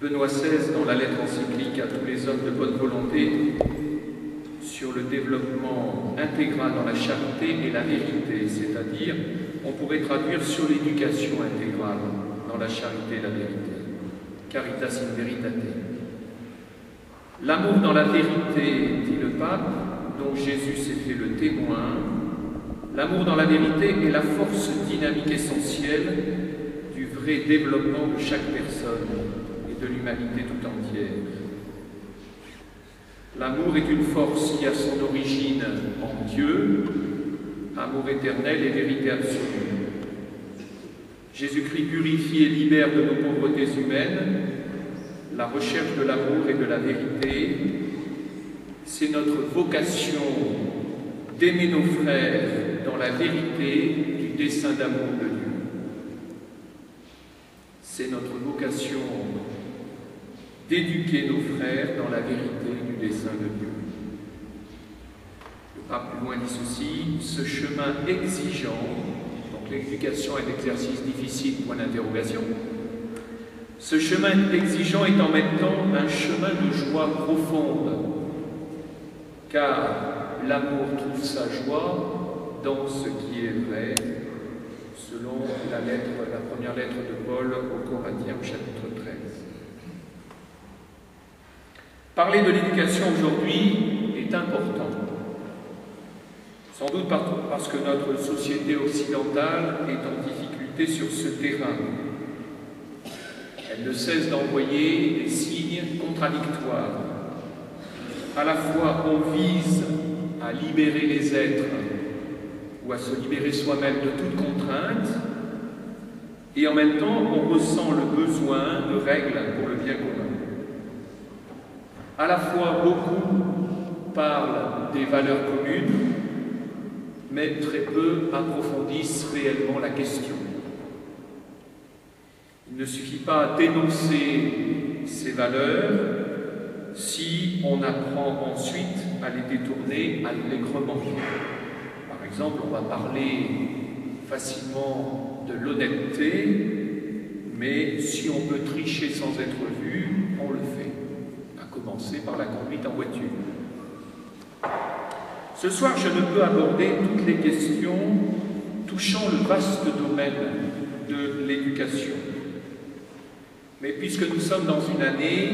Benoît XVI, dans la lettre encyclique à tous les hommes de bonne volonté, sur le développement intégral dans la charité et la vérité, c'est-à-dire, on pourrait traduire sur l'éducation intégrale dans la charité et la vérité. Caritas in veritate. L'amour dans la vérité, dit le pape, dont Jésus s'est fait le témoin, l'amour dans la vérité est la force dynamique essentielle du vrai développement de chaque personne et de l'humanité tout entière. L'amour est une force qui a son origine en Dieu, amour éternel et vérité absolue. Jésus-Christ purifie et libère de nos pauvretés humaines. La recherche de l'amour et de la vérité, c'est notre vocation d'aimer nos frères dans la vérité du dessein d'amour de Dieu. C'est notre vocation d'éduquer nos frères dans la vérité du dessein de Dieu. Le pape plus loin dit ceci, ce chemin exigeant, donc l'éducation est un exercice difficile, point d'interrogation, ce chemin exigeant est en même temps un chemin de joie profonde, car l'amour trouve sa joie dans ce qui est vrai, selon la première lettre de Paul aux Corinthiens, chapitre 13. Parler de l'éducation aujourd'hui est important, sans doute parce que notre société occidentale est en difficulté sur ce terrain. Elle ne cesse d'envoyer des signes contradictoires. À la fois, on vise à libérer les êtres ou à se libérer soi-même de toute contrainte, et en même temps, on ressent le besoin de règles pour le bien commun. À la fois, beaucoup parlent des valeurs communes, mais très peu approfondissent réellement la question. Il ne suffit pas à dénoncer ces valeurs si on apprend ensuite à les détourner allègrement. Par exemple, on va parler facilement de l'honnêteté, mais si on peut tricher sans être vu, on le fait, à commencer par la conduite en voiture. Ce soir, je ne peux aborder toutes les questions touchant le vaste domaine de l'éducation. Mais puisque nous sommes dans une année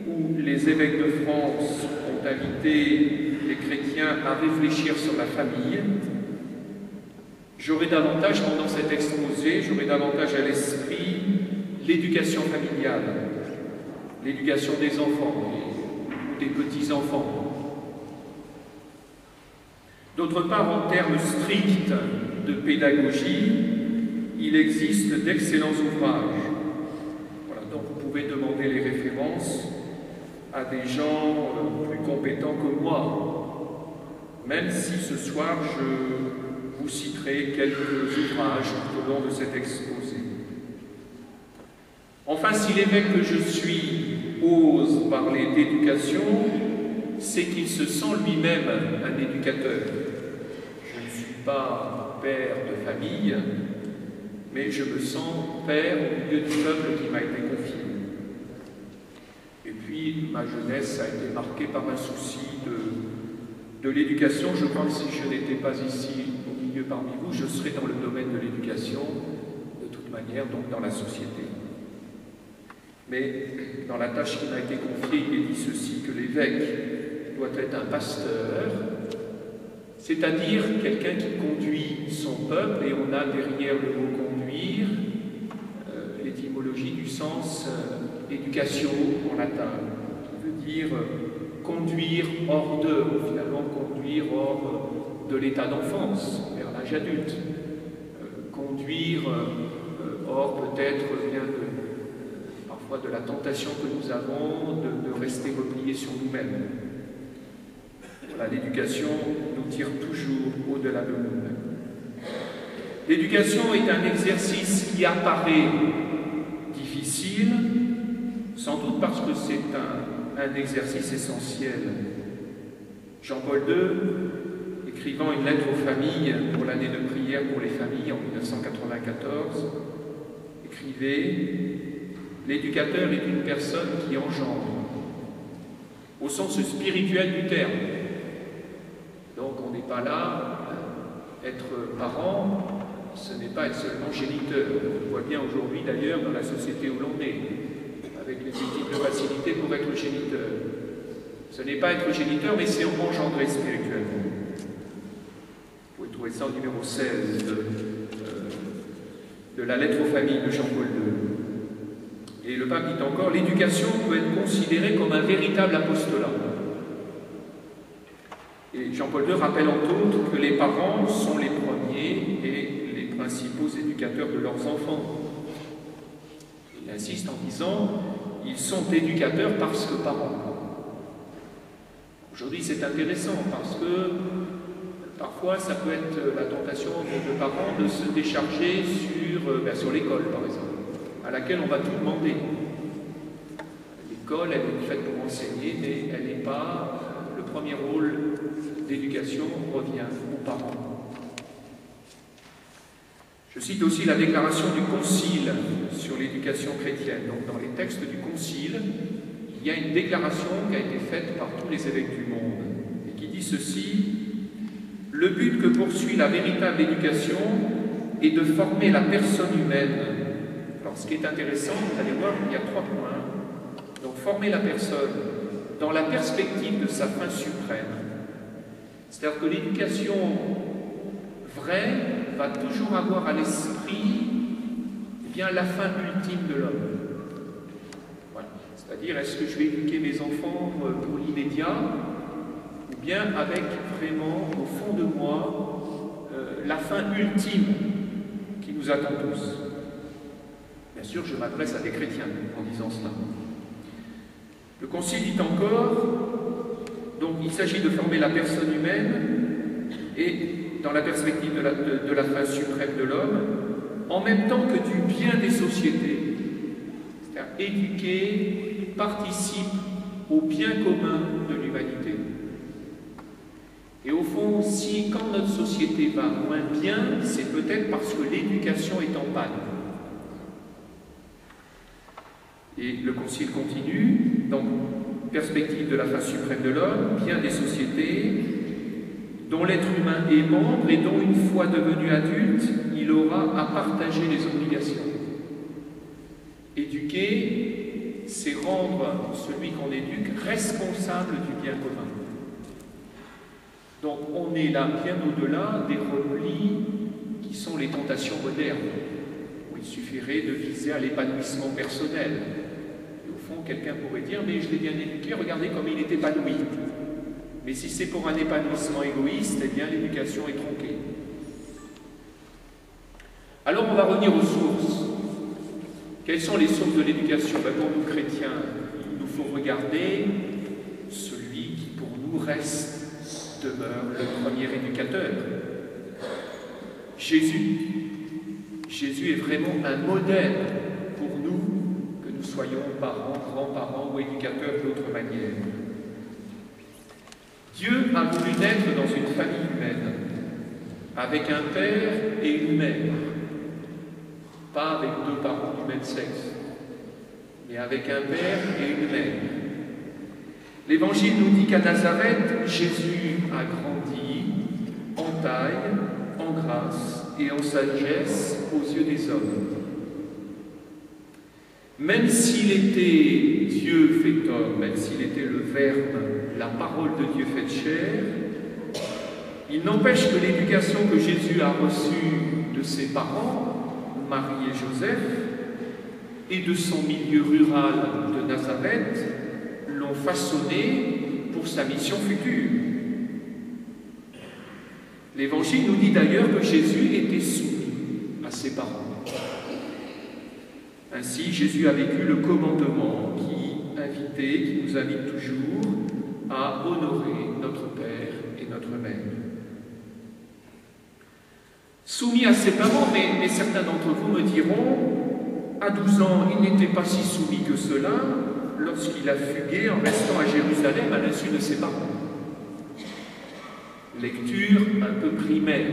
où les évêques de France ont invité les chrétiens à réfléchir sur la famille, j'aurai davantage, pendant cet exposé, j'aurai davantage à l'esprit l'éducation familiale, l'éducation des enfants ou des petits-enfants. D'autre part, en termes stricts de pédagogie, il existe d'excellents ouvrages. Voilà, donc vous pouvez demander les références à des gens plus compétents que moi, même si ce soir je vous citerai quelques ouvrages tout au long de cet exposé. Enfin, si l'évêque que je suis ose parler d'éducation, c'est qu'il se sent lui-même un éducateur. Je ne suis pas père de famille, mais je me sens père au milieu du peuple qui m'a été confié. Et puis, ma jeunesse a été marquée par un souci de l'éducation. Je crois que si je n'étais pas ici, au milieu parmi vous, je serais dans le domaine de l'éducation, de toute manière, donc dans la société. Mais dans la tâche qui m'a été confiée, il est dit ceci, que l'évêque doit être un pasteur, c'est-à-dire quelqu'un qui conduit son peuple, et on a derrière le mot conduire l'étymologie du sens éducation en latin, qui veut dire conduire hors de, ou finalement conduire hors de l'état d'enfance, vers l'âge adulte, conduire hors peut-être bien parfois de la tentation que nous avons de rester repliés sur nous-mêmes. Voilà, l'éducation nous tire toujours au-delà de nous-mêmes. L'éducation est un exercice qui apparaît difficile, sans doute parce que c'est un exercice essentiel. Jean-Paul II, écrivant une lettre aux familles pour l'année de prière pour les familles en 1994, écrivait l'éducateur est une personne qui engendre, au sens spirituel du terme. Donc on n'est pas là, être parent, ce n'est pas être seulement géniteur. On le voit bien aujourd'hui d'ailleurs dans la société où l'on est, avec les multiples facilités pour être géniteur. Ce n'est pas être géniteur, mais c'est engendrer spirituellement. Vous pouvez trouver ça au numéro 16 de la lettre aux familles de Jean-Paul II. Et le pape dit encore, l'éducation peut être considérée comme un véritable apostolat. Et Jean-Paul II rappelle entre autres que les parents sont les premiers et les principaux éducateurs de leurs enfants. Il insiste en disant, ils sont éducateurs parce que parents. Aujourd'hui, c'est intéressant parce que parfois, ça peut être la tentation de parents de se décharger sur l'école, par exemple, à laquelle on va tout demander. L'école, elle est faite pour enseigner, mais elle n'est pas... Le premier rôle d'éducation revient aux parents. Je cite aussi la déclaration du Concile sur l'éducation chrétienne. Donc, dans les textes du Concile, il y a une déclaration qui a été faite par tous les évêques du monde et qui dit ceci: le but que poursuit la véritable éducation est de former la personne humaine. Alors, ce qui est intéressant, vous allez voir, il y a 3 points. Donc, former la personne dans la perspective de sa fin suprême. C'est-à-dire que l'éducation vraie va toujours avoir à l'esprit la fin ultime de l'homme. Voilà. C'est-à-dire, est-ce que je vais éduquer mes enfants pour l'immédiat, ou bien avec vraiment, au fond de moi, la fin ultime qui nous attend tous. Bien sûr, je m'adresse à des chrétiens en disant cela. Le Concile dit encore, donc il s'agit de former la personne humaine et dans la perspective de la fin suprême de l'homme, en même temps que du bien des sociétés. C'est-à-dire éduquer participe au bien commun de l'humanité. Et au fond, si quand notre société va moins bien, c'est peut-être parce que l'éducation est en panne. Et le Concile continue, donc, perspective de la fin suprême de l'homme, bien des sociétés, dont l'être humain est membre et dont, une fois devenu adulte, il aura à partager les obligations. Éduquer, c'est rendre celui qu'on éduque responsable du bien commun. Donc on est là bien au-delà des replis qui sont les tentations modernes, où il suffirait de viser à l'épanouissement personnel. Et au fond, quelqu'un pourrait dire, mais je l'ai bien éduqué, regardez comme il est épanoui. Mais si c'est pour un épanouissement égoïste, eh bien l'éducation est tronquée. Alors on va revenir aux sources. Quelles sont les sources de l'éducation? Pour nous chrétiens, il nous faut regarder celui qui pour nous reste, demeure le premier éducateur. Jésus. Jésus est vraiment un modèle pour nous, que nous soyons parents, grands-parents ou éducateurs d'autre manière. Dieu a voulu naître dans une famille humaine, avec un père et une mère, pas avec 2 parents du même sexe, mais avec un père et une mère. L'Évangile nous dit qu'à Nazareth, Jésus a grandi en taille, en grâce et en sagesse aux yeux des hommes. Même s'il était Dieu fait homme, même s'il était le Verbe, la parole de Dieu faite chair, il n'empêche que l'éducation que Jésus a reçue de ses parents, Marie et Joseph, et de son milieu rural de Nazareth, l'ont façonné pour sa mission future. L'Évangile nous dit d'ailleurs que Jésus était soumis à ses parents. Ainsi, Jésus a vécu le commandement qui nous invite toujours à honorer notre Père et notre Mère. Soumis à ses parents, mais certains d'entre vous me diront, à 12 ans, il n'était pas si soumis que cela lorsqu'il a fugué en restant à Jérusalem à l'insu de ses parents. Lecture un peu primaire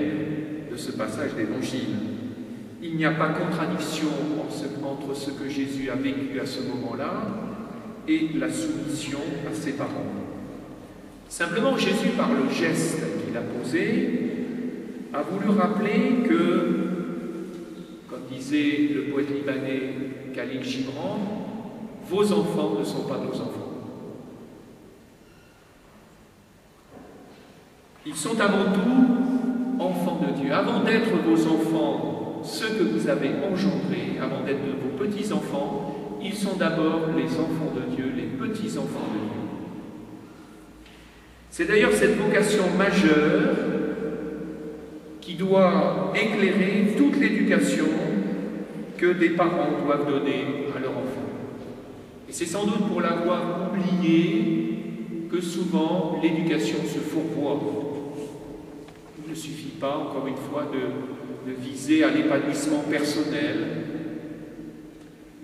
de ce passage d'Évangile. Il n'y a pas contradiction entre ce que Jésus a vécu à ce moment-là et la soumission à ses parents. Simplement, Jésus, par le geste qu'il a posé, a voulu rappeler que, comme disait le poète libanais Khalil Gibran, vos enfants ne sont pas nos enfants. Ils sont avant tout enfants de Dieu. Avant d'être vos enfants, ceux que vous avez engendrés, avant d'être vos petits-enfants, ils sont d'abord les enfants de Dieu, les petits-enfants de Dieu. C'est d'ailleurs cette vocation majeure qui doit éclairer toute l'éducation que des parents doivent donner à leurs enfants. Et c'est sans doute pour l'avoir oublié que souvent l'éducation se fourvoie. Il ne suffit pas, encore une fois, de viser à l'épanouissement personnel,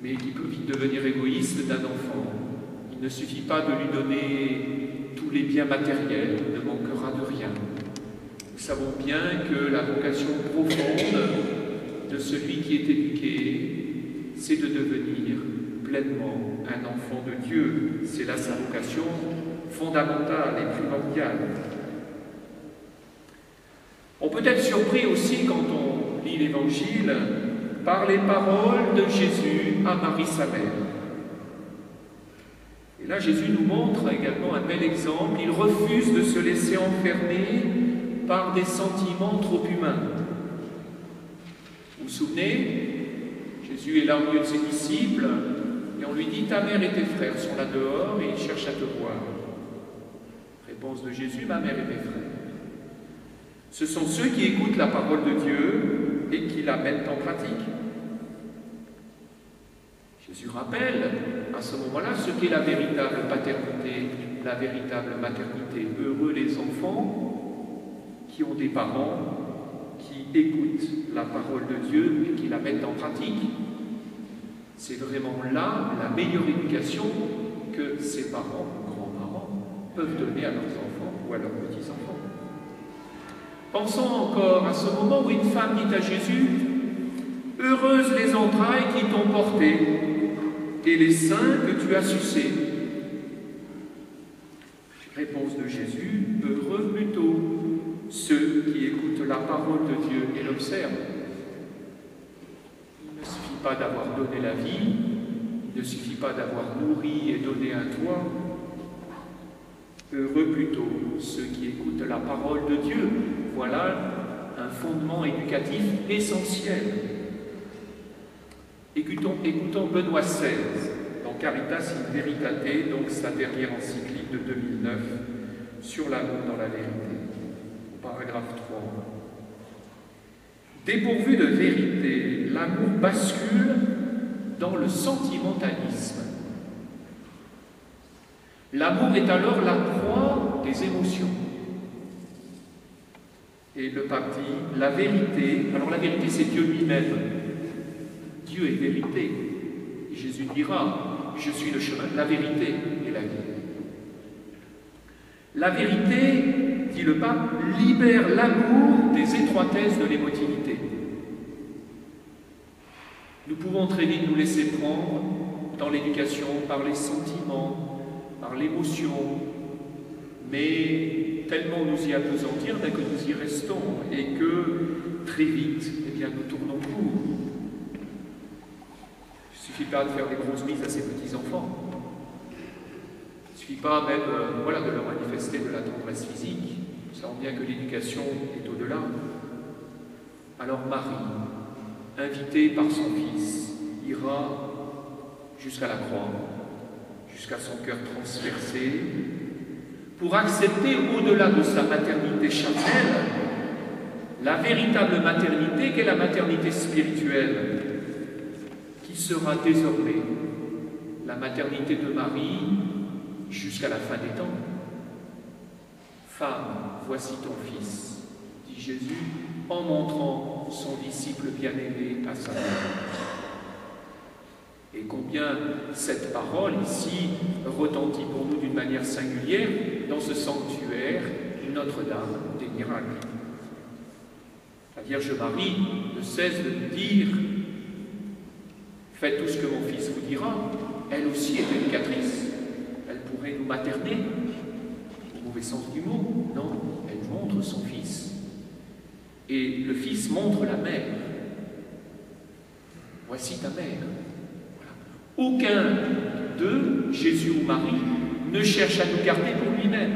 mais qui peut vite devenir égoïste d'un enfant. Il ne suffit pas de lui donner tous les biens matériels, il ne manquera de rien. Nous savons bien que la vocation profonde de celui qui est éduqué, c'est de devenir pleinement un enfant de Dieu. C'est là sa vocation fondamentale et primordiale. On peut être surpris aussi quand on lit l'Évangile par les paroles de Jésus à Marie sa mère. Et là, Jésus nous montre également un bel exemple. Il refuse de se laisser enfermer par des sentiments trop humains. Vous vous souvenez, Jésus est là au milieu de ses disciples et on lui dit « Ta mère et tes frères sont là dehors et ils cherchent à te voir. » Réponse de Jésus « Ma mère et mes frères. » Ce sont ceux qui écoutent la parole de Dieu et qui la mettent en pratique. Jésus rappelle à ce moment-là ce qu'est la véritable paternité, la véritable maternité. Heureux les enfants qui ont des parents qui écoutent la parole de Dieu et qui la mettent en pratique. C'est vraiment là la meilleure éducation que ces parents ou grands-parents peuvent donner à leurs enfants ou à leurs petits-enfants. Pensons encore à ce moment où une femme dit à Jésus « Heureuses les entrailles qui t'ont porté et les seins que tu as sucés. » Réponse de Jésus « Heureux plutôt ceux qui écoutent la parole de Dieu et l'observent. » Il ne suffit pas d'avoir donné la vie, il ne suffit pas d'avoir nourri et donné un toit. Heureux plutôt ceux qui écoutent la parole de Dieu. Voilà un fondement éducatif essentiel. Écoutons Benoît XVI dans Caritas in Veritate, donc sa dernière encyclique de 2009 sur l'amour dans la vérité. Paragraphe 3. Dépourvu de vérité, l'amour bascule dans le sentimentalisme. L'amour est alors la proie des émotions. Et le pape dit, la vérité, alors la vérité c'est Dieu lui-même. Dieu est vérité. Et Jésus dira, je suis le chemin, la vérité et la vie. La vérité, dit le pape, libère l'amour des étroitesses de l'émotivité. Nous pouvons très vite nous laisser prendre dans l'éducation par les sentiments, par l'émotion, mais tellement nous y appesantir dès que nous y restons et que très vite, eh bien, nous tournons court. Il ne suffit pas de faire des grosses mises à ses petits-enfants. Il ne suffit pas même de leur manifester de la tendresse physique. Nous savons bien que l'éducation est au-delà. Alors Marie, invitée par son Fils, ira jusqu'à la croix, jusqu'à son cœur transpercé, pour accepter au-delà de sa maternité charnelle, la véritable maternité qu'est la maternité spirituelle, qui sera désormais la maternité de Marie jusqu'à la fin des temps. Femme, voici ton fils, dit Jésus, en montrant son disciple bien-aimé à sa mère. Et combien cette parole ici retentit pour nous d'une manière singulière dans ce sanctuaire Notre-Dame des miracles. La Vierge Marie ne cesse de nous dire « Faites tout ce que mon fils vous dira ». Elle aussi est éducatrice. Elle pourrait nous materner, au mauvais sens du mot. Non, elle montre son fils. Et le fils montre la mère. Voici ta mère. Voilà. Aucun d'eux, Jésus ou Marie, ne cherche à nous garder pour lui-même.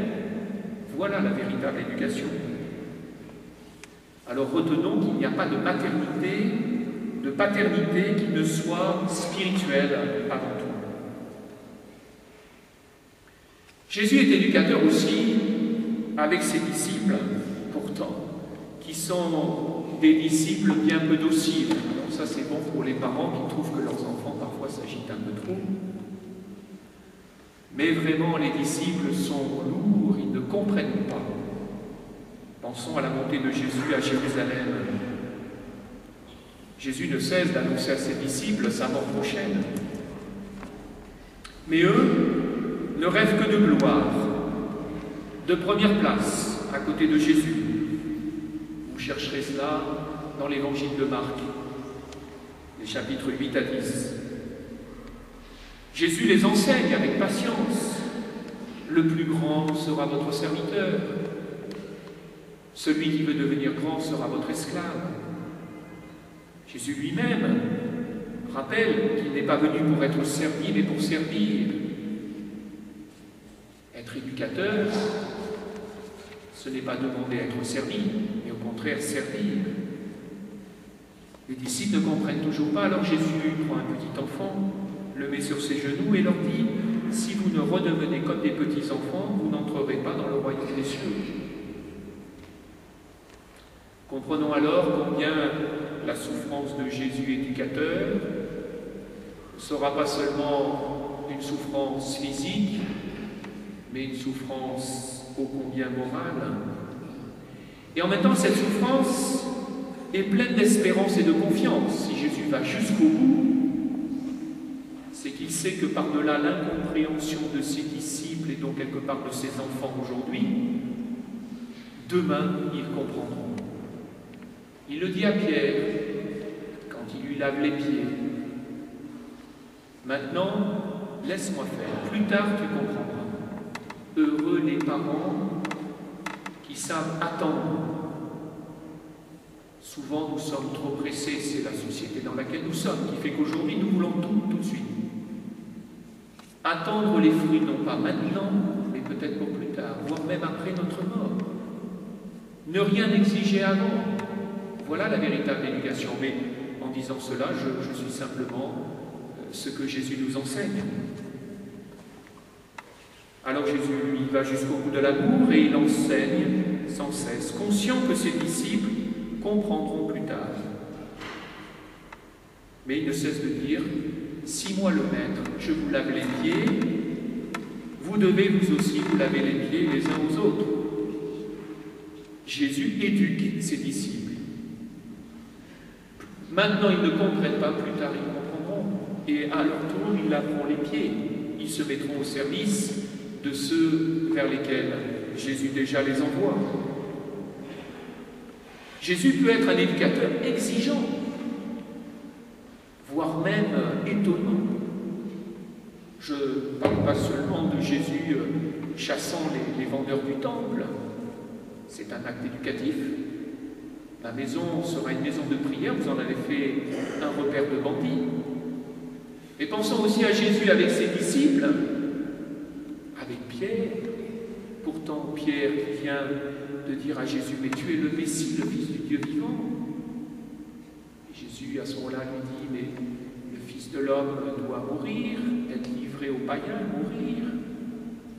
Voilà la véritable éducation. Alors retenons qu'il n'y a pas de paternité qui ne soit spirituelle avant tout. Jésus est éducateur aussi avec ses disciples, pourtant, qui sont des disciples bien peu dociles. Alors ça c'est bon pour les parents qui trouvent que leurs enfants parfois s'agitent un peu trop. Mais vraiment les disciples sont lourds, ils ne comprennent pas. Pensons à la montée de Jésus à Jérusalem. Jésus ne cesse d'annoncer à ses disciples sa mort prochaine. Mais eux ne rêvent que de gloire, de première place à côté de Jésus. Vous chercherez cela dans l'évangile de Marc, les chapitres 8 à 10. Jésus les enseigne avec patience. Le plus grand sera votre serviteur. Celui qui veut devenir grand sera votre esclave. Jésus lui-même rappelle qu'il n'est pas venu pour être servi, mais pour servir. Être éducateur, ce n'est pas demander à être servi, mais au contraire servir. Les disciples ne comprennent toujours pas, alors Jésus prend un petit enfant, le met sur ses genoux et leur dit « Si vous ne redevenez comme des petits enfants, vous n'entrerez pas dans le royaume des cieux. » Comprenons alors combien la souffrance de Jésus éducateur ne sera pas seulement une souffrance physique, mais une souffrance ô combien morale. Et en même temps, cette souffrance est pleine d'espérance et de confiance. Si Jésus va jusqu'au bout, c'est qu'il sait que par-delà l'incompréhension de ses disciples et donc quelque part de ses enfants aujourd'hui, demain, ils comprendront. Il le dit à Pierre, quand il lui lave les pieds. Maintenant, laisse-moi faire, plus tard tu comprendras. Heureux les parents qui savent attendre. Souvent, nous sommes trop pressés, c'est la société dans laquelle nous sommes, qui fait qu'aujourd'hui, nous voulons tout de suite. Attendre les fruits, non pas maintenant, mais peut-être pour plus tard, voire même après notre mort. Ne rien exiger avant. Voilà la véritable éducation. Mais en disant cela, je suis simplement ce que Jésus nous enseigne. Alors Jésus, lui, va jusqu'au bout de l'amour et il enseigne sans cesse, conscient que ses disciples comprendront plus tard. Mais il ne cesse de dire, si moi le maître, je vous lave les pieds, vous devez vous aussi vous laver les pieds les uns aux autres. Jésus éduque ses disciples. Maintenant, ils ne comprennent pas, plus tard ils comprendront. Et à leur tour, ils laveront les pieds. Ils se mettront au service de ceux vers lesquels Jésus déjà les envoie. Jésus peut être un éducateur exigeant, voire même étonnant. Je ne parle pas seulement de Jésus chassant les vendeurs du temple. C'est un acte éducatif. Ma maison sera une maison de prière, vous en avez fait un repère de bandits. Et pensons aussi à Jésus avec ses disciples, avec Pierre. Pourtant, Pierre qui vient de dire à Jésus, mais tu es le Messie, le Fils du Dieu vivant. Et Jésus, à ce moment-là, lui dit, mais le Fils de l'homme doit mourir, être livré aux païens, mourir.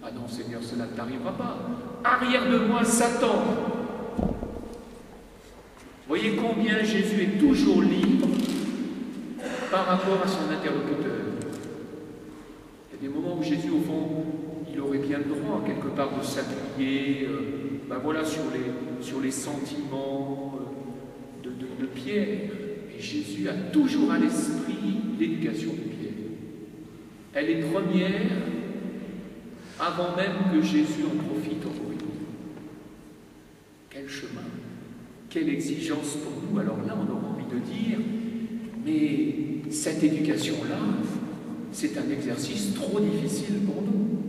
Ah non, Seigneur, cela ne t'arrivera pas. Arrière de moi, Satan. Voyez combien Jésus est toujours libre par rapport à son interlocuteur. Il y a des moments où Jésus, au fond, il aurait bien le droit, quelque part, de s'appuyer voilà, sur les sentiments de Pierre. Et Jésus a toujours à l'esprit l'éducation de Pierre. Elle est première avant même que Jésus en profite en mourir. Quel chemin! Quelle exigence pour nous. Alors là, on aura envie de dire, mais cette éducation-là, c'est un exercice trop difficile pour nous.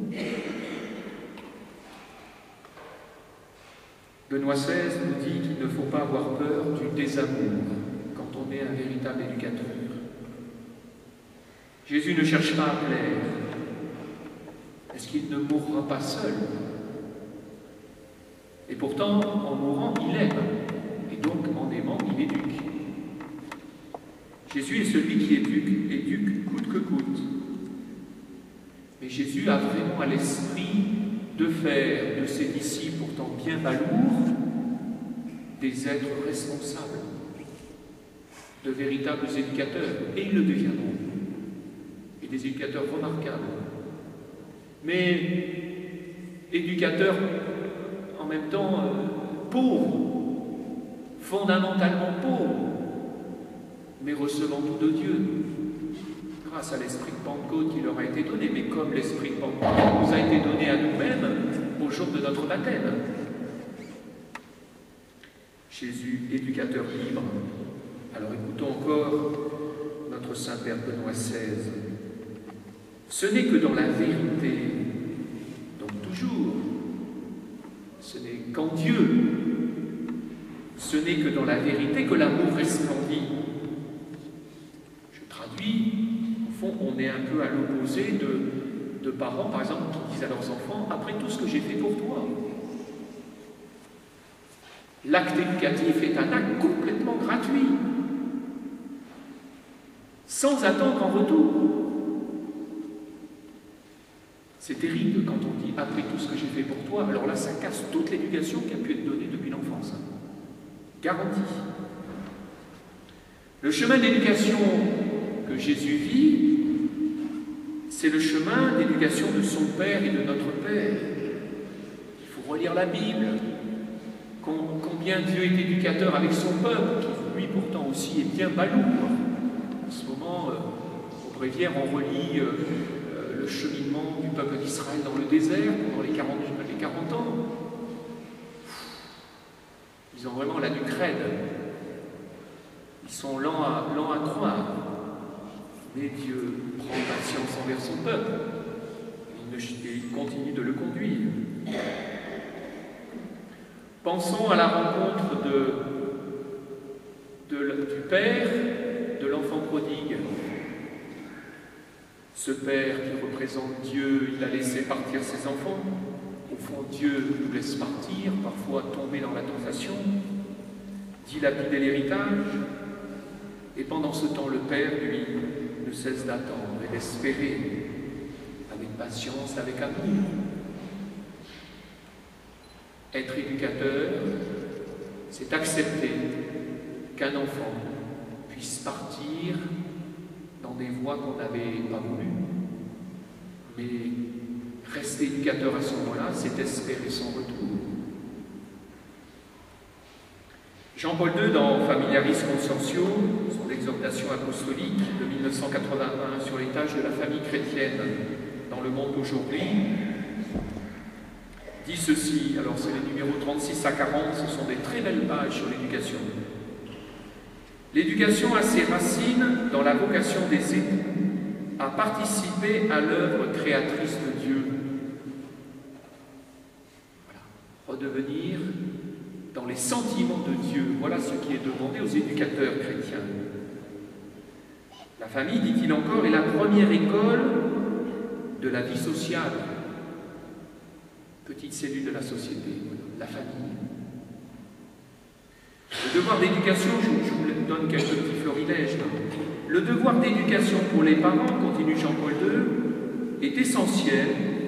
Benoît XVI nous dit qu'il ne faut pas avoir peur du désamour quand on est un véritable éducateur. Jésus ne cherche pas à plaire. Est-ce qu'il ne mourra pas seul? Et pourtant, en mourant, il aime. Et donc, en aimant, il éduque. Jésus est celui qui éduque coûte que coûte. Mais Jésus a vraiment à l'esprit de faire de ses disciples, pourtant bien balourds, des êtres responsables, de véritables éducateurs, et ils le deviendront, et des éducateurs remarquables. Mais éducateurs en même temps pauvres, fondamentalement pauvres, mais recevant tout de Dieu, grâce à l'esprit de Pentecôte qui leur a été donné, mais comme l'esprit de Pentecôte nous a été donné à nous-mêmes au jour de notre baptême. Jésus, éducateur libre. Alors écoutons encore notre Saint-Père Benoît XVI. Ce n'est que dans la vérité, donc toujours, ce n'est qu'en Dieu, ce n'est que dans la vérité que l'amour resplendit. Je traduis, au fond, on est un peu à l'opposé de parents, par exemple, qui disent à leurs enfants, après tout ce que j'ai fait pour toi. L'acte éducatif est un acte complètement gratuit, sans attendre en retour. C'est terrible quand on dit « après tout ce que j'ai fait pour toi », alors là, ça casse toute l'éducation qui a pu être donnée depuis l'enfance. Garantie. Le chemin d'éducation que Jésus vit, c'est le chemin d'éducation de son Père et de notre Père. Il faut relire la Bible. Combien Dieu est éducateur avec son peuple, qui lui pourtant aussi est bien balourd. En ce moment, au Bréviaire, on relit le cheminement du peuple d'Israël dans le désert pendant les 40 ans. Ils ont vraiment la nucrède. Ils sont lents à croire. Mais Dieu prend patience envers son peuple. Il continue de le conduire. Pensons à la rencontre du Père de l'enfant prodigue. Ce Père qui représente Dieu, il a laissé partir ses enfants. Au fond, Dieu nous laisse partir, parfois tomber dans la tentation, dilapider l'héritage. Et pendant ce temps, le Père, lui, ne cesse d'attendre et d'espérer, avec patience, avec amour. Être éducateur, c'est accepter qu'un enfant puisse partir dans des voies qu'on n'avait pas voulues. Mais rester éducateur à ce moment-là, c'est espérer son retour. Jean-Paul II, dans Familiaris Consortio, son exhortation apostolique de 1981 sur les tâches de la famille chrétienne dans le monde d'aujourd'hui, dit ceci, alors c'est les numéros 36 à 40, ce sont des très belles pages sur l'éducation. L'éducation a ses racines dans la vocation des époux à participer à l'œuvre créatrice de Dieu. Voilà. Redevenir dans les sentiments de Dieu, voilà ce qui est demandé aux éducateurs chrétiens. La famille, dit-il encore, est la première école de la vie sociale. Petite cellule de la société, la famille. Le devoir d'éducation, je vous donne quelques petits florilèges. Le devoir d'éducation pour les parents, continue Jean-Paul II, est essentiel,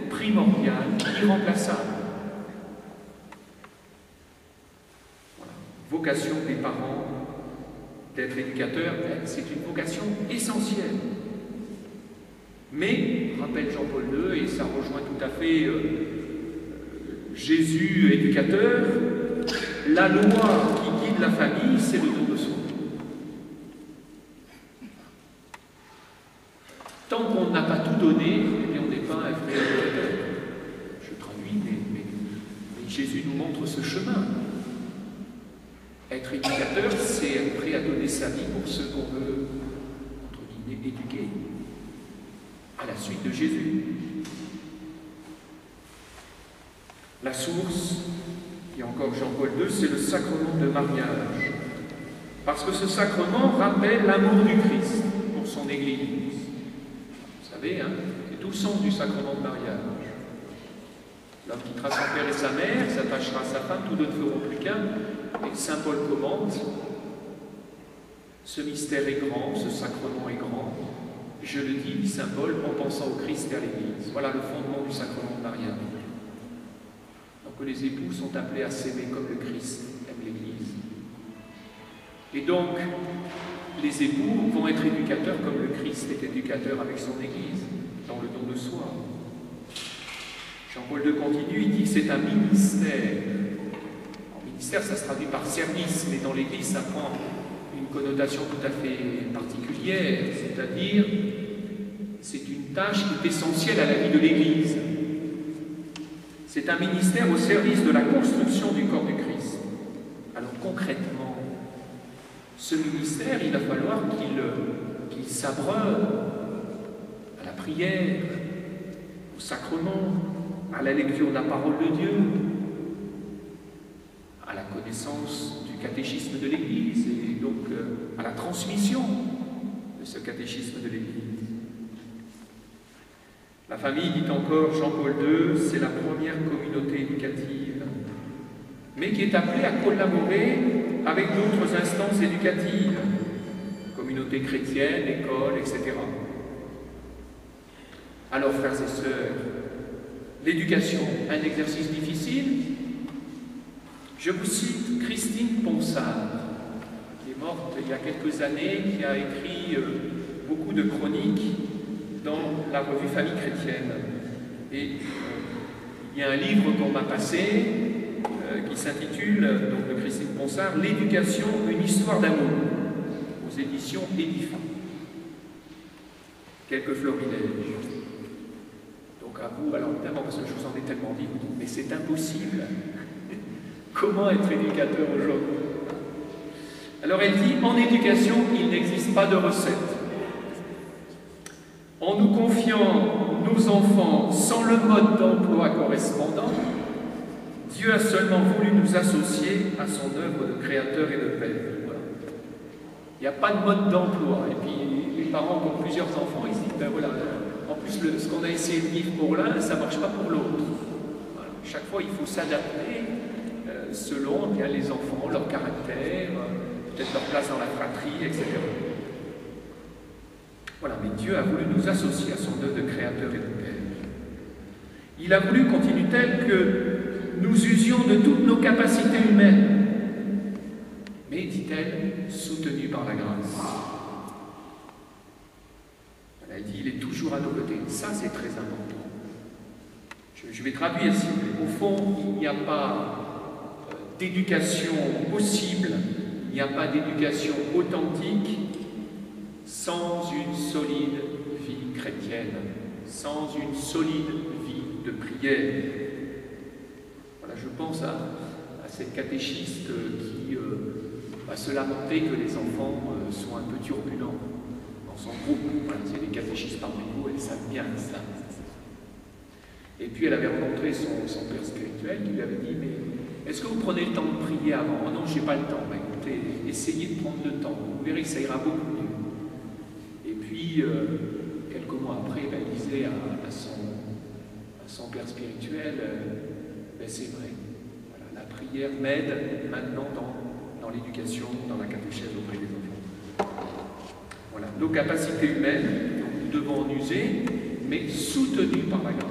primordial, irremplaçable. Voilà. Vocation des parents d'être éducateurs, c'est une vocation essentielle. Mais, rappelle Jean-Paul II, et ça rejoint tout à fait Jésus éducateur, la loi qui guide la famille, c'est le don de soi. Tant qu'on n'a pas tout donné, eh bien on n'est pas un vrai éducateur. Je traduis, mais Jésus nous montre ce chemin. Être Être éducateur, c'est être prêt à donner sa vie pour ceux qu'on veut, entre guillemets, éduquer, à la suite de Jésus. La source, et encore Jean-Paul II, c'est le sacrement de mariage. Parce que ce sacrement rappelle l'amour du Christ pour son Église. Vous savez, hein, c'est tout le sens du sacrement de mariage. L'homme quittera son père et sa mère, s'attachera à sa femme, tous deux ne feront plus qu'un. Et Saint Paul commente, ce mystère est grand, ce sacrement est grand. Je le dis, dit Saint Paul, en pensant au Christ et à l'Église. Voilà le fondement du sacrement de mariage. Donc les époux sont appelés à s'aimer comme le Christ aime l'Église. Et donc, les époux vont être éducateurs comme le Christ est éducateur avec son Église, dans le don de soi. Jean-Paul II continue, il dit que c'est un ministère. En ministère, ça se traduit par service, mais dans l'Église, ça prend une connotation tout à fait particulière, c'est-à-dire, c'est une tâche qui est essentielle à la vie de l'Église. C'est un ministère au service de la construction du corps du Christ. Alors concrètement, ce ministère, il va falloir qu'il s'abreuve à la prière, au sacrement, à la lecture de la parole de Dieu, à la connaissance du catéchisme de l'Église et donc à la transmission de ce catéchisme de l'Église. La famille, dit encore Jean-Paul II, c'est la première communauté éducative, mais qui est appelée à collaborer avec d'autres instances éducatives, communauté chrétienne, école, etc. Alors, frères et sœurs, l'éducation, un exercice difficile. Je vous cite Christine Ponsard, qui est morte il y a quelques années, qui a écrit beaucoup de chroniques dans la revue Famille chrétienne. Et il y a un livre qu'on m'a passé qui s'intitule, donc de Christine Ponsard, L'éducation, une histoire d'amour, aux éditions Édifa. Quelques florilèges. Donc à vous, alors évidemment, parce que je vous en ai tellement dit, vous dites, mais c'est impossible. Comment être éducateur aujourd'hui? Alors elle dit, en éducation, il n'existe pas de recette. En nous confiant nos enfants sans le mode d'emploi correspondant, Dieu a seulement voulu nous associer à son œuvre de créateur et de père. Voilà. Il n'y a pas de mode d'emploi. Et puis les parents qui ont plusieurs enfants, ils se disent, ben voilà, en plus ce qu'on a essayé de vivre pour l'un, ça ne marche pas pour l'autre. Voilà. Chaque fois, il faut s'adapter selon bien, les enfants, leur caractère, peut-être leur place dans la fratrie, etc. Voilà, mais Dieu a voulu nous associer à son œuvre de créateur et de père. Il a voulu, continue-t-elle, que nous usions de toutes nos capacités humaines, mais, dit-elle, soutenus par la grâce. Elle dit, il est toujours à nos côtés. Ça, c'est très important. Je vais traduire, si vous voulez. Au fond, il n'y a pas d'éducation possible, il n'y a pas d'éducation authentique sans une solide vie chrétienne, sans une solide vie de prière. Voilà, je pense à cette catéchiste qui va se lamenter que les enfants sont un peu turbulents dans son groupe. Voilà, il y a des catéchistes parmi vous, elles savent bien ça. Et puis elle avait rencontré son père spirituel qui lui avait dit, mais est-ce que vous prenez le temps de prier avant? Oh non, je n'ai pas le temps. Ben, écoutez, essayez de prendre le temps. Vous verrez que ça ira beaucoup mieux. Et puis, quelques mois après, ben, il disait à son père spirituel, ben, c'est vrai. Voilà, la prière m'aide maintenant dans l'éducation, dans la catéchèse auprès des enfants. Voilà, nos capacités humaines, donc nous devons en user, mais soutenues par la grâce.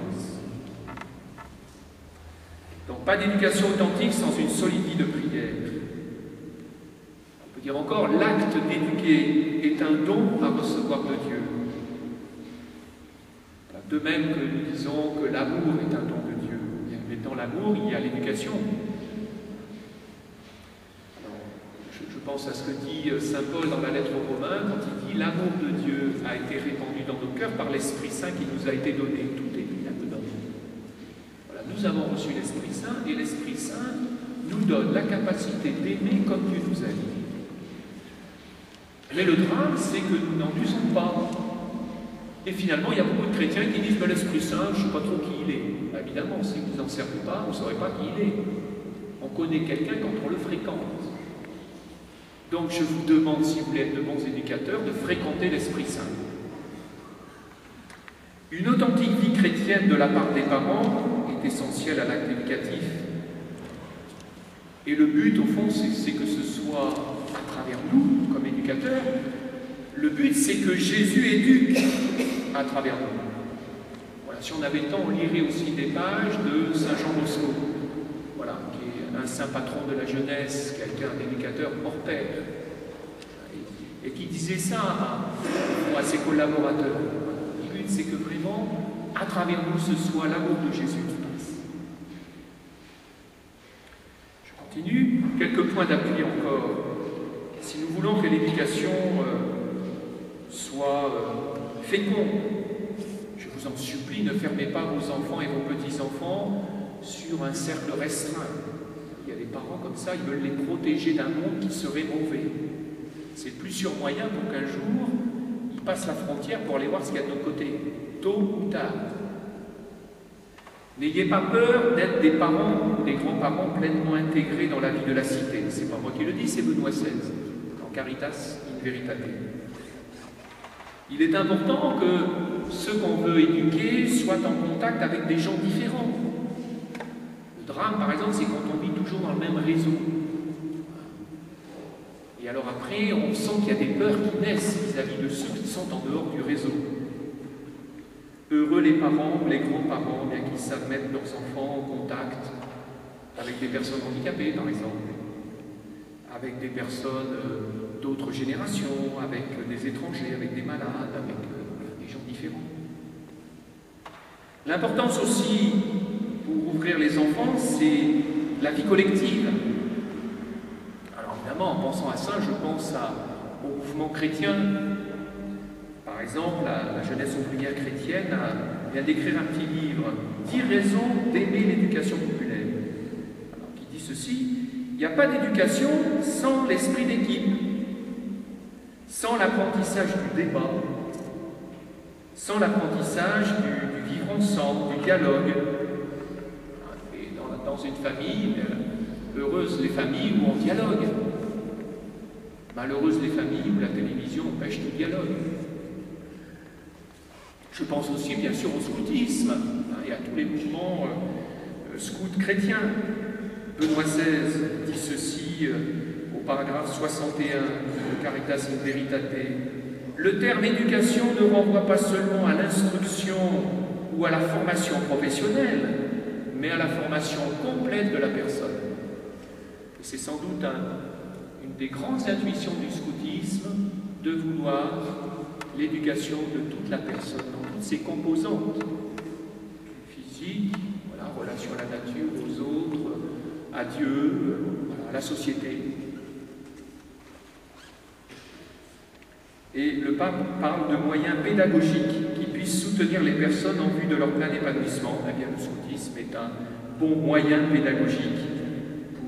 Donc pas d'éducation authentique sans une solide vie de prière. On peut dire encore, l'acte d'éduquer est un don à recevoir de Dieu. De même que nous disons que l'amour est un don de Dieu. Mais dans l'amour, il y a l'éducation. Je pense à ce que dit saint Paul dans la lettre aux Romains, quand il dit « L'amour de Dieu a été répandu dans nos cœurs par l'Esprit Saint qui nous a été donné. » Tout est mis là-dedans. Voilà, nous avons reçu l'Esprit Saint, et l'Esprit Saint nous donne la capacité d'aimer comme Dieu nous aime. Mais le drame, c'est que nous n'en usons pas. Et finalement, il y a beaucoup de chrétiens qui disent « l'Esprit Saint, je ne sais pas trop qui il est ». Bah, évidemment, si vous n'en servez pas, vous ne saurez pas qui il est. On connaît quelqu'un quand on le fréquente. Donc je vous demande, si vous voulez être de bons éducateurs, de fréquenter l'Esprit Saint. Une authentique vie chrétienne de la part des parents est essentielle à l'acte éducatif. Et le but, au fond, c'est que ce soit à travers nous, comme éducateurs, le but, c'est que Jésus éduque à travers nous. Voilà, si on avait le temps, on lirait aussi des pages de Saint Jean Bosco, voilà, qui est un saint patron de la jeunesse, qui a été un éducateur hors pair, et qui disait ça à ses collaborateurs. Le but, c'est que vraiment, à travers nous, ce soit l'amour de Jésus qui passe. Je continue. Quelques points d'appui encore. Si nous voulons que l'éducation soit féconde, je vous en supplie, ne fermez pas vos enfants et vos petits-enfants sur un cercle restreint. Il y a des parents comme ça, ils veulent les protéger d'un monde qui serait mauvais. C'est le plus sûr moyen pour qu'un jour, ils passent la frontière pour aller voir ce qu'il y a de l'autre côté, tôt ou tard. N'ayez pas peur d'être des parents ou des grands-parents pleinement intégrés dans la vie de la cité. C'est pas moi qui le dis, c'est Benoît XVI, en Caritas in Veritate. Il est important que ceux qu'on veut éduquer soient en contact avec des gens différents. Le drame, par exemple, c'est quand on vit toujours dans le même réseau. Et alors après, on sent qu'il y a des peurs qui naissent vis-à-vis de ceux qui sont en dehors du réseau. Heureux les parents ou les grands-parents, bien qu'ils savent mettre leurs enfants en contact avec des personnes handicapées, par exemple, avec des personnes d'autres générations, avec des étrangers, avec des malades, avec des gens différents. L'importance aussi, pour ouvrir les enfants, c'est la vie collective. Alors évidemment, en pensant à ça, je pense au mouvement chrétien. Par exemple, la jeunesse ouvrière chrétienne vient d'écrire un petit livre, 10 raisons d'aimer l'éducation populaire. Alors, qui dit ceci, il n'y a pas d'éducation sans l'esprit d'équipe, sans l'apprentissage du débat, sans l'apprentissage du vivre ensemble, du dialogue. Et dans une famille, heureuses les familles où on dialogue. Malheureuses les familles où la télévision empêche tout dialogue. Je pense aussi bien sûr au scoutisme et à tous les mouvements scouts chrétiens. Benoît XVI dit ceci au paragraphe 61 de Caritas in Veritate. Le terme éducation ne renvoie pas seulement à l'instruction ou à la formation professionnelle, mais à la formation complète de la personne. Et c'est sans doute une des grandes intuitions du scoutisme de vouloir l'éducation de toute la personne, dans toutes ses composantes, physique, voilà, relation à la nature, aux autres, à Dieu, voilà, à la société. Et le pape parle de moyens pédagogiques qui puissent soutenir les personnes en vue de leur plein épanouissement. Eh bien, le scoutisme est un bon moyen pédagogique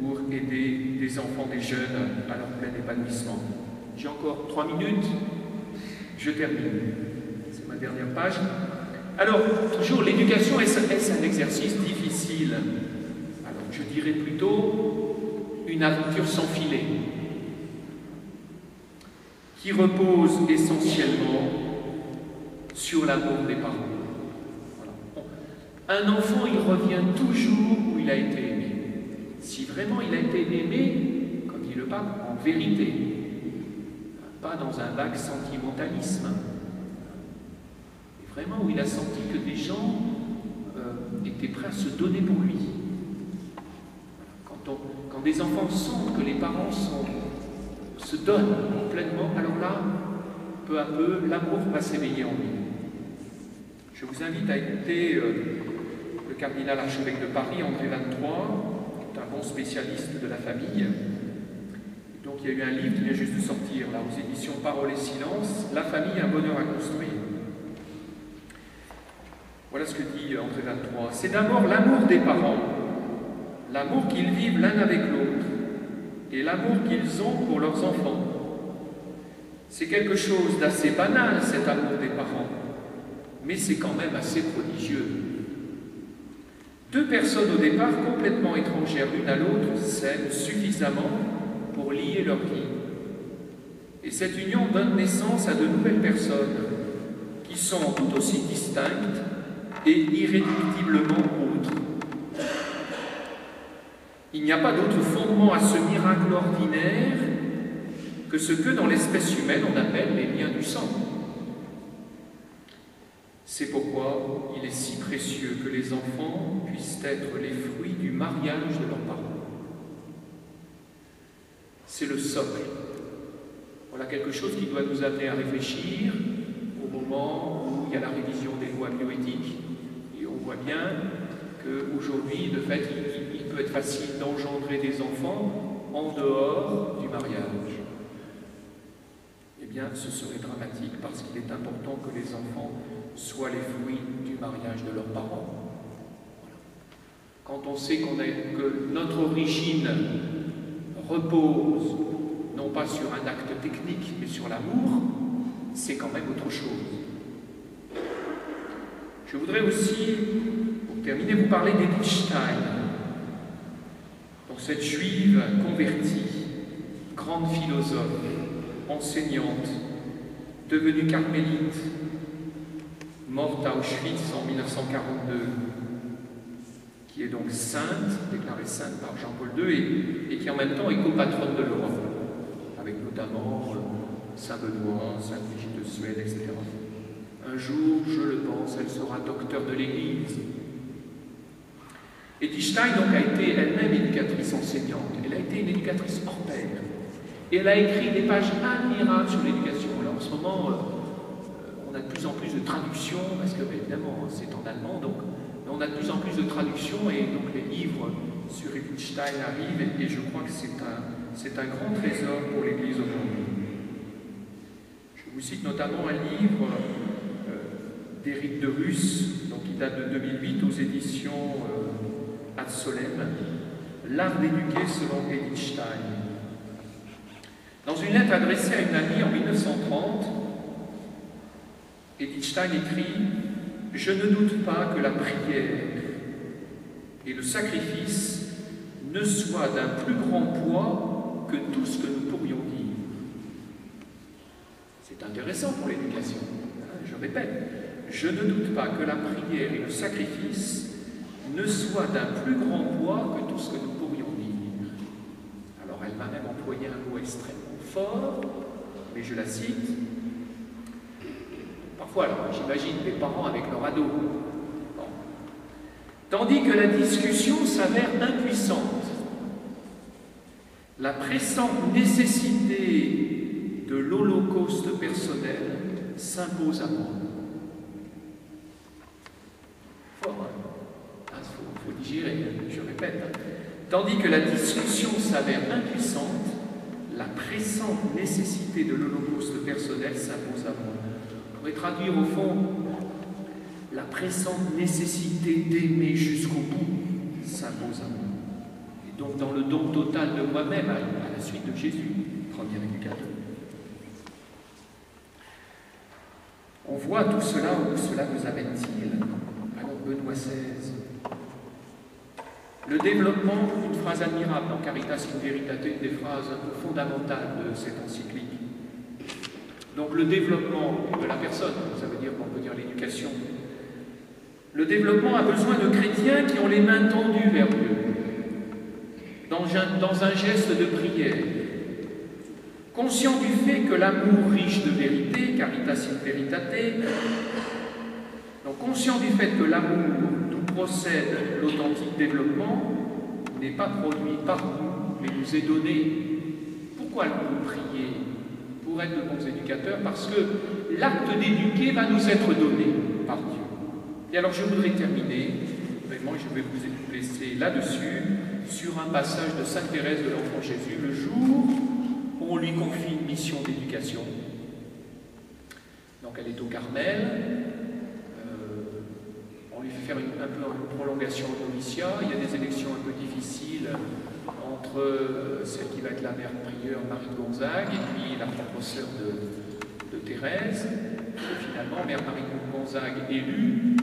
pour aider des enfants, des jeunes à leur plein épanouissement. J'ai encore 3 minutes. Je termine. C'est ma dernière page. Alors, toujours, l'éducation, est-ce un exercice difficile? Alors, je dirais plutôt une aventure sans filet, qui repose essentiellement sur l'amour des parents. Voilà. Un enfant, il revient toujours où il a été aimé. Si vraiment il a été aimé, comme dit le pape, en vérité, pas dans un vague sentimentalisme, mais vraiment où il a senti que des gens étaient prêts à se donner pour lui. Quand des enfants sentent que les parents se donnent pleinement, alors là, peu à peu, l'amour va s'éveiller en lui. Je vous invite à écouter le cardinal archevêque de Paris, André 23, qui est un bon spécialiste de la famille. Donc il y a eu un livre qui vient juste de sortir, là, aux éditions Parole et Silence, La famille, un bonheur à construire. Voilà ce que dit André 23. C'est d'abord l'amour des parents, l'amour qu'ils vivent l'un avec l'autre, et l'amour qu'ils ont pour leurs enfants. C'est quelque chose d'assez banal, cet amour des parents, mais c'est quand même assez prodigieux. Deux personnes au départ complètement étrangères l'une à l'autre s'aiment suffisamment pour lier leur vie. Et cette union donne naissance à de nouvelles personnes qui sont tout aussi distinctes et irréductiblement autres. Il n'y a pas d'autre fondement à ce miracle ordinaire que ce que dans l'espèce humaine on appelle les liens du sang. C'est pourquoi il est si précieux que les enfants puissent être les fruits du mariage de leurs parents. C'est le socle. Voilà quelque chose qui doit nous amener à réfléchir au moment où il y a la révision des lois bioéthiques. Et on voit bien qu'aujourd'hui, de fait, il peut être facile d'engendrer des enfants en dehors du mariage. Eh bien, ce serait dramatique parce qu'il est important que les enfants soient les fruits du mariage de leurs parents. Voilà. Quand on sait que notre origine repose non pas sur un acte technique, mais sur l'amour, c'est quand même autre chose. Je voudrais aussi, pour terminer, vous parler d'Edith Stein. Donc cette juive convertie, grande philosophe, enseignante, devenue carmélite, morte à Auschwitz en 1942, qui est donc sainte, déclarée sainte par Jean-Paul II, et qui en même temps est copatronne de l'Europe, avec notamment Saint Benoît, Sainte Brigitte de Suède, etc. Un jour, je le pense, elle sera docteur de l'Église. Edith Stein donc, a été elle-même éducatrice enseignante. Elle a été une éducatrice hors pair. Et elle a écrit des pages admirables sur l'éducation. Alors en ce moment, on a de plus en plus de traductions, parce que évidemment c'est en allemand, donc on a de plus en plus de traductions, et donc les livres sur Edith Stein arrivent, et je crois que c'est un grand trésor pour l'Église aujourd'hui. Je vous cite notamment un livre d'Éric de Russe, donc qui date de 2008 aux éditions Ad Solem, L'art d'éduquer selon Edith Stein. Dans une lettre adressée à une amie en 1930, Edith Stein écrit « Je ne doute pas que la prière et le sacrifice ne soient d'un plus grand poids que tout ce que nous pourrions dire. » C'est intéressant pour l'éducation, je répète. Je ne doute pas que la prière et le sacrifice ne soient d'un plus grand poids que tout ce que nous pourrions dire. Alors elle m'a même employé un mot extrêmement fort, mais je la cite. Parfois, alors j'imagine les parents avec leur ado. Bon. Tandis que la discussion s'avère impuissante, la pressante nécessité de l'holocauste personnel s'impose à moi. Il faut digérer, je répète. Tandis que la discussion s'avère impuissante, la pressante nécessité de l'holocauste personnel s'impose à moi. On pourrait traduire au fond la pressante nécessité d'aimer jusqu'au bout s'impose à moi. Et donc dans le don total de moi-même à la suite de Jésus, premier éducateur. On voit tout cela, où cela nous amène-t-il? Alors Benoît XVI. Le développement, une phrase admirable dans Caritas in Veritate, une des phrases un peu fondamentales de cette encyclique. Donc le développement de la personne, ça veut dire qu'on peut dire l'éducation. Le développement a besoin de chrétiens qui ont les mains tendues vers Dieu, dans un geste de prière, conscient du fait que l'amour riche de vérité, Caritas in Veritate, donc conscient du fait que l'amour d'où procède l'authentique développement n'est pas produit par nous, mais nous est donné. Pourquoi nous prier? Pour être de bons éducateurs, parce que l'acte d'éduquer va nous être donné par Dieu. Et alors je voudrais terminer, vraiment je vais vous laisser là-dessus, sur un passage de Sainte Thérèse de l'Enfant Jésus, le jour où on lui confie une mission d'éducation. Donc elle est au Carmel, on lui fait faire un peu une prolongation au noviciat, il y a des élections un peu difficiles entre celle qui va être avec la mère prieure Marie de Gonzague et puis la propre sœur de Thérèse. Et finalement, Mère Marie de Gonzague élue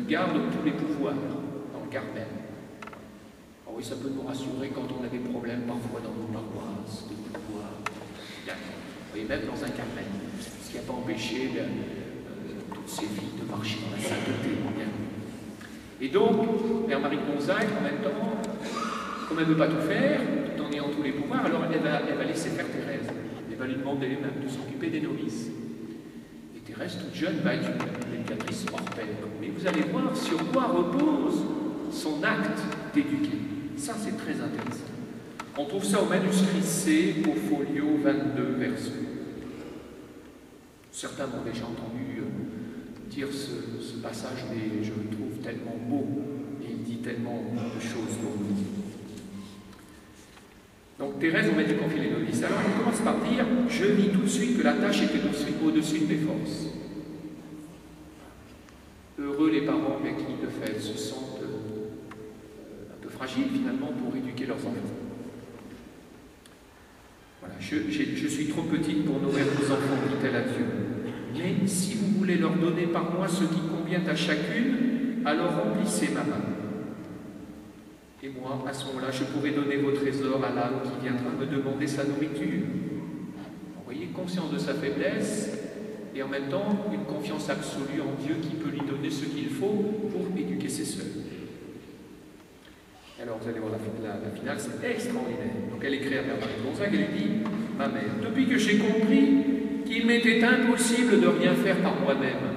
garde tous les pouvoirs dans le Carmel. Alors oui, ça peut nous rassurer quand on a des problèmes parfois dans nos paroisses, de pouvoir. Et même dans un Carmel, ce qui n'a pas empêché toutes ces filles de marcher dans la sainteté. Et donc, Mère Marie de Gonzague, en même temps, comme elle ne veut pas tout faire, tout en ayant tous les pouvoirs, alors elle va laisser faire Thérèse. Elle va lui demander même de s'occuper des novices. Et Thérèse, toute jeune, va être une éducatrice hors pair. Mais vous allez voir sur quoi repose son acte d'éduquer. Ça, c'est très intéressant. On trouve ça au manuscrit C, au folio 22, verso. Certains m'ont déjà entendu dire ce passage, mais je le trouve tellement beau, et il dit tellement de choses pour nous. Donc Thérèse, on va lui confier les novices. Alors on commence par dire, je vis tout de suite que la tâche était au-dessus de mes forces. Heureux les parents qui, de fait, se sentent un peu fragiles, finalement, pour éduquer leurs enfants. Voilà, je suis trop petite pour nourrir vos enfants, dit-elle à Dieu. Mais si vous voulez leur donner par moi ce qui convient à chacune, alors remplissez ma main. Et moi, à ce moment-là, je pourrai donner vos trésors à l'âme qui viendra me demander sa nourriture. Vous voyez, conscience de sa faiblesse, et en même temps, une confiance absolue en Dieu qui peut lui donner ce qu'il faut pour éduquer ses sœurs. Alors, vous allez voir la finale, c'est extraordinaire. Donc, elle écrit à Mère Marie de Gonzague, elle lui dit, « Ma mère, depuis que j'ai compris qu'il m'était impossible de rien faire par moi-même,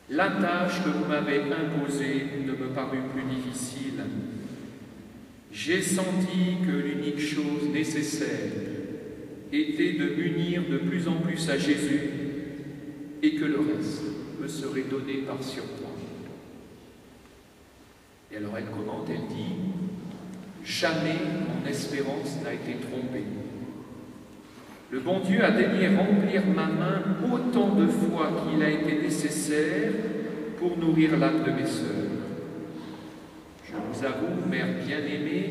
la tâche que vous m'avez imposée ne me parut plus difficile. J'ai senti que l'unique chose nécessaire était de m'unir de plus en plus à Jésus et que le reste me serait donné par surcroît. » Et alors elle commente, elle dit, « Jamais mon espérance n'a été trompée. Le bon Dieu a daigné remplir ma main autant de fois qu'il a été nécessaire pour nourrir l'âme de mes sœurs. Je vous avoue, mère bien-aimée,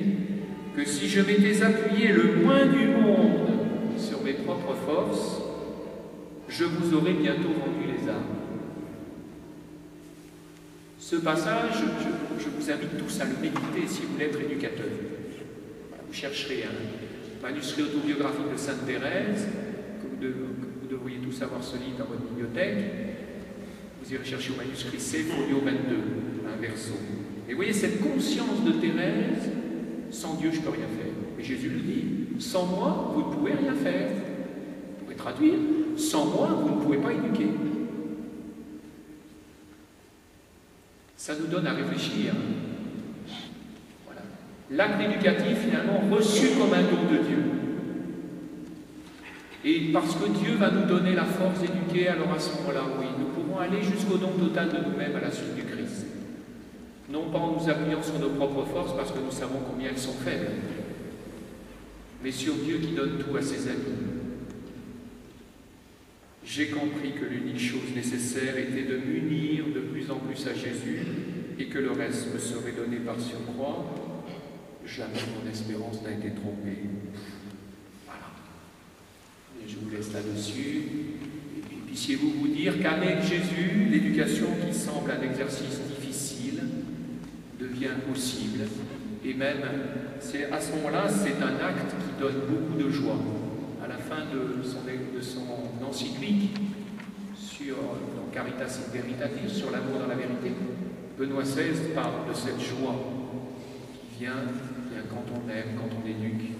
que si je m'étais appuyé le moins du monde sur mes propres forces, je vous aurais bientôt rendu les âmes. » Ce passage, je vous invite tous à le méditer si vous voulez être éducateur. Vous chercherez un manuscrit autobiographique de Sainte Thérèse, que vous devriez tous avoir ce livre dans votre bibliothèque. Vous irez chercher au manuscrit C, folio 22, un verso. Et vous voyez cette conscience de Thérèse, sans Dieu je ne peux rien faire. Mais Jésus le dit, sans moi vous ne pouvez rien faire. Vous pouvez traduire, sans moi vous ne pouvez pas éduquer. Ça nous donne à réfléchir. Voilà. L'acte éducatif, finalement, reçu comme un don de Dieu. Et parce que Dieu va nous donner la force d'éduquer, alors à ce moment-là, oui, nous pourrons aller jusqu'au don total de nous-mêmes à la suite du Christ. Non pas en nous appuyant sur nos propres forces, parce que nous savons combien elles sont faibles, mais sur Dieu qui donne tout à ses amis. J'ai compris que l'unique chose nécessaire était de m'unir de plus en plus à Jésus et que le reste me serait donné par surcroît. Jamais mon espérance n'a été trompée. Voilà. Et je vous laisse là-dessus. Et puis puissiez-vous vous dire qu'avec Jésus, l'éducation qui semble un exercice difficile devient possible. Et même, à ce moment-là, c'est un acte qui donne beaucoup de joie. À la fin de son encyclique sur Caritas in Veritatis, sur l'amour dans la vérité, Benoît XVI parle de cette joie qui vient quand on aime, quand on éduque.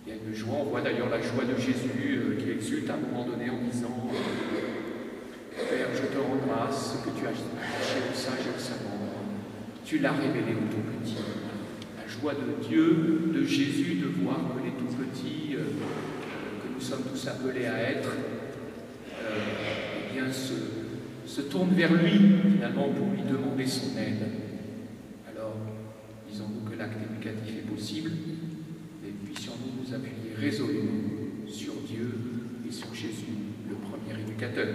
Il y a une joie, on voit d'ailleurs la joie de Jésus qui exulte à un moment donné en disant « Père, je te rends grâce, ce que tu as caché au sage et au savant, tu l'as révélé aux tout petits. » La joie de Dieu, de Jésus, de voir que les tout petits nous sommes tous appelés à être, eh bien se tournent vers lui, finalement, pour lui demander son aide. Alors, disons-nous que l'acte éducatif est possible, mais puissions-nous nous appuyer résolument sur Dieu et sur Jésus, le premier éducateur.